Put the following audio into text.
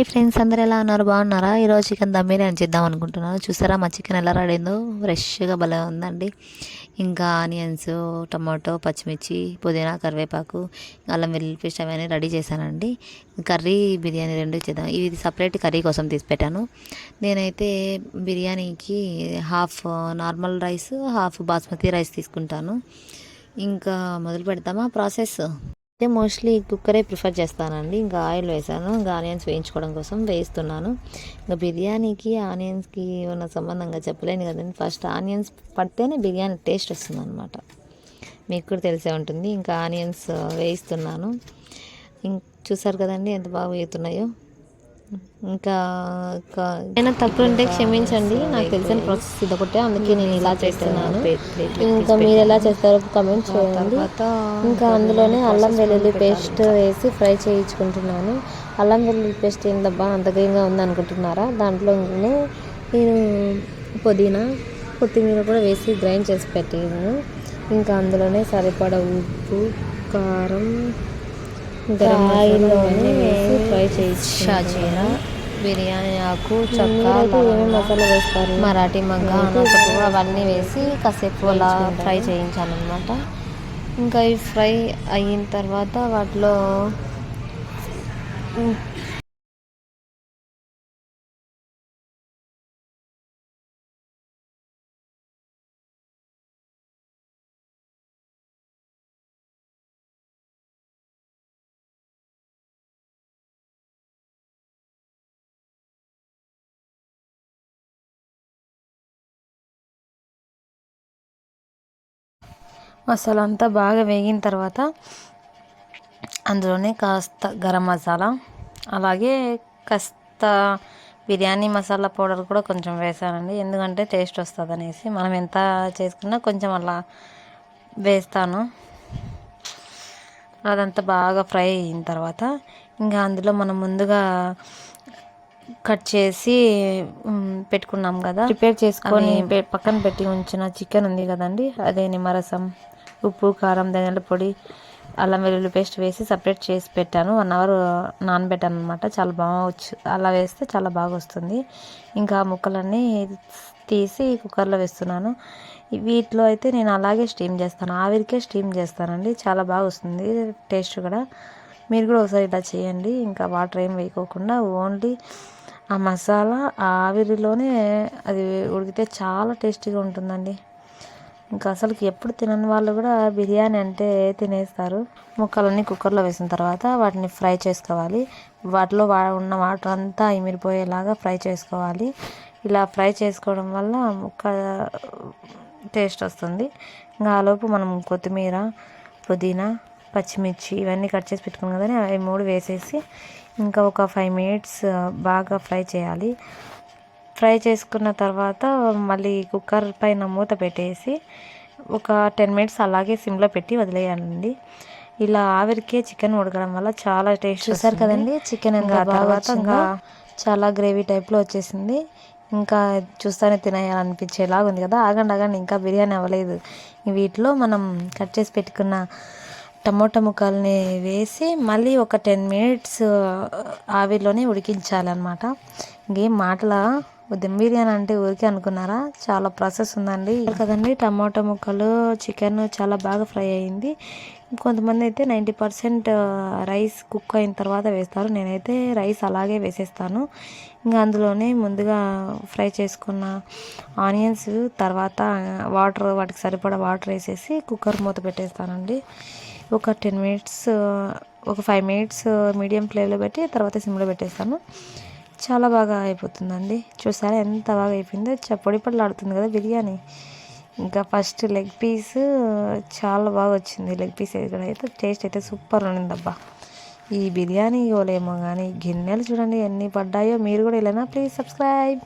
ఈ ఫ్రెండ్స్ అందరు ఎలా ఉన్నారు, బాగున్నారా? ఈరోజు చికెన్ దమ్ బిర్యానీ చేద్దాం అనుకుంటున్నాను. చూసారా మా చికెన్ ఎలా రెడీ అయిందో, ఫ్రెష్గా భలే ఉందండి. ఇంకా ఆనియన్స్, టమాటో, పచ్చిమిర్చి, పుదీనా, కరివేపాకు, అల్లం వెల్లుల్లి పేస్ట్ అవన్నీ రెడీ చేశానండి. కర్రీ బిర్యానీ రెండు చేద్దాం. ఇది సపరేట్ కర్రీ కోసం తీసి పెట్టాను. నేనైతే బిర్యానీకి half normal rice, half basmati rice తీసుకుంటాను. ఇంకా మొదలు పెడతామా ప్రాసెస్? అయితే మోస్ట్లీ కుక్కరే ప్రిఫర్ చేస్తానండి. ఇంకా ఆయిల్ వేసాను, ఇంకా ఆనియన్స్ వేయించుకోవడం కోసం వేస్తున్నాను. ఇంకా బిర్యానీకి ఆనియన్స్కి ఉన్న సంబంధంగా చెప్పలేను కదండి. ఫస్ట్ ఆనియన్స్ పడితేనే బిర్యానీ టేస్ట్ వస్తుంది అనమాట. మీకు కూడా తెలిసే ఉంటుంది. ఇంకా ఆనియన్స్ వేయిస్తున్నాను. చూసారు కదండి ఎంత బాగా వేగుతున్నాయో. ఇంకా ఏమైనా తప్పులు ఉంటే క్షమించండి, నాకు తెలిసిన ప్రాసెస్ ఇది ఒకటే, అందుకే నేను ఇలా చేస్తున్నాను. ఇంకా మీరు ఎలా చేస్తారో కమెంట్ చేయండి. ఇంకా అందులోనే అల్లం వెల్లుల్లి పేస్ట్ వేసి ఫ్రై చేయించుకుంటున్నాను. అల్లం వెల్లుల్లి పేస్ట్ ఏంటబ్బా అంత గ్రీన్గా ఉంది అనుకుంటున్నారా? దాంట్లోనే నేను పుదీనా, కొత్తిమీర కూడా వేసి గ్రైండ్ చేసి పెట్టాను. ఇంకా అందులోనే సరిపడా ఉప్పు, కారం, ఆయిల్లోనే వేసి ఫ్రై షాజీరా, బిర్యానీ ఆకు, చెక్క, ఏమేమి మసాలా వేస్తారు, మరాఠీ మగ్గ, అనసపు అవన్నీ వేసి కాసేపు అలా ఫ్రై చేయించాను అనమాట. ఇంకా ఈ ఫ్రై అయిన తర్వాత వాటిలో మసాలా అంతా బాగా వేగిన తర్వాత అందులోనే కాస్త గరం మసాలా, అలాగే కాస్త బిర్యానీ మసాలా పౌడర్ కూడా కొంచెం వేసానండి. ఎందుకంటే టేస్ట్ వస్తుంది అనేసి, మనం ఎంత చేసుకున్నా కొంచెం అలా వేస్తాను. అదంతా బాగా ఫ్రై అయిన తర్వాత ఇంకా అందులో మనం ముందుగా కట్ చేసి పెట్టుకున్నాం కదా, ప్రిపేర్ చేసుకొని పక్కన పెట్టి ఉంచిన చికెన్ ఉంది కదండి, అదే నిమ్మరసం, ఉప్పు, కారం, ధనియాల పొడి, అల్లం వెల్లుల్లి పేస్ట్ వేసి సపరేట్ చేసి పెట్టాను. 1 అవర్ నానబెట్టాను అనమాట. చాలా బాగా అలా వేస్తే చాలా బాగా వస్తుంది. ఇంకా ముక్కలన్నీ తీసి కుక్కర్లో వేస్తున్నాను. వీటిలో అయితే నేను అలాగే స్టీమ్ చేస్తాను, ఆవిరికే స్టీమ్ చేస్తానండి. చాలా బాగా వస్తుంది టేస్ట్ కూడా. మీరు కూడా ఒకసారి ఇలా చేయండి. ఇంకా వాటర్ ఏం వేయకోకుండా ఓన్లీ ఆ మసాలా ఆవిరిలోనే అది ఉడికితే చాలా టేస్టీగా ఉంటుందండి. ఇంకా అసలుకి ఎప్పుడు తినని వాళ్ళు కూడా బిర్యానీ అంటే తినేస్తారు. ముక్కలన్నీ కుక్కర్లో వేసిన తర్వాత వాటిని ఫ్రై చేసుకోవాలి. వాటిలో ఉన్న వాటర్ అంతా ఇమిరిపోయేలాగా ఫ్రై చేసుకోవాలి. ఇలా ఫ్రై చేసుకోవడం వల్ల ముక్క టేస్ట్ వస్తుంది. ఇంకా ఆలోపు మనం కొత్తిమీర, పుదీనా, పచ్చిమిర్చి ఇవన్నీ కట్ చేసి పెట్టుకున్నాం కదా, అవి 3 వేసేసి ఇంకా ఒక 5 మినిట్స్ బాగా ఫ్రై చేయాలి. ఫ్రై చేసుకున్న తర్వాత మళ్ళీ కుక్కర్ పైన మూత పెట్టేసి ఒక 10 మినిట్స్ అలాగే సిమ్లో పెట్టి వదిలేయాలండి. ఇలా ఆవిరికే చికెన్ ఉడకడం వల్ల చాలా టేస్ట్. చూసారు కదండి చికెన్ ఎంత తర్వాత ఇంకా చాలా గ్రేవీ టైప్లో వచ్చేసింది. ఇంకా చూస్తూనే తినేయాలనిపించేలాగా ఉంది కదా. ఆగండి ఇంకా బిర్యానీ అవ్వలేదు. వీటిలో మనం కట్ చేసి పెట్టుకున్న టమోటా ముక్కల్ని వేసి మళ్ళీ ఒక 10 మినిట్స్ ఆవిరిలోనే ఉడికించాలన్నమాట. ఇంకేం మాటలా దమ్ బిర్యానీ అంటే ఊరికే అనుకున్నారా? చాలా ప్రాసెస్ ఉందండి కదండి. టమాటో ముక్కలు, చికెన్ చాలా బాగా ఫ్రై అయింది. కొంతమంది అయితే 90% రైస్ కుక్ అయిన తర్వాత వేస్తారు. నేనైతే రైస్ అలాగే వేసేస్తాను. ఇంకా అందులోనే ముందుగా ఫ్రై చేసుకున్న ఆనియన్స్, తర్వాత వాటికి సరిపడా వాటర్ వేసేసి కుక్కర్ మూత పెట్టేస్తానండి. ఒక 10 మినిట్స్, ఒక 5 మినిట్స్ మీడియం ఫ్లేమ్లో పెట్టి తర్వాత సిమ్లో పెట్టేస్తాను. చాలా బాగా అయిపోతుందండి. చూసారా ఎంత బాగా అయిపోయిందో, పొడి పొడిలాడుతుంది కదా బిర్యానీ. ఇంకా ఫస్ట్ లెగ్ పీస్ చాలా బాగా వచ్చింది. లెగ్ పీస్ ఇక్కడ అయితే టేస్ట్ అయితే సూపర్ ఉండిందబ్బా. ఈ బిర్యానీ ఇవ్వలేమో కానీ గిన్నెలు చూడండి ఎన్ని పడ్డాయో. మీరు కూడా ఇలానా? Please subscribe.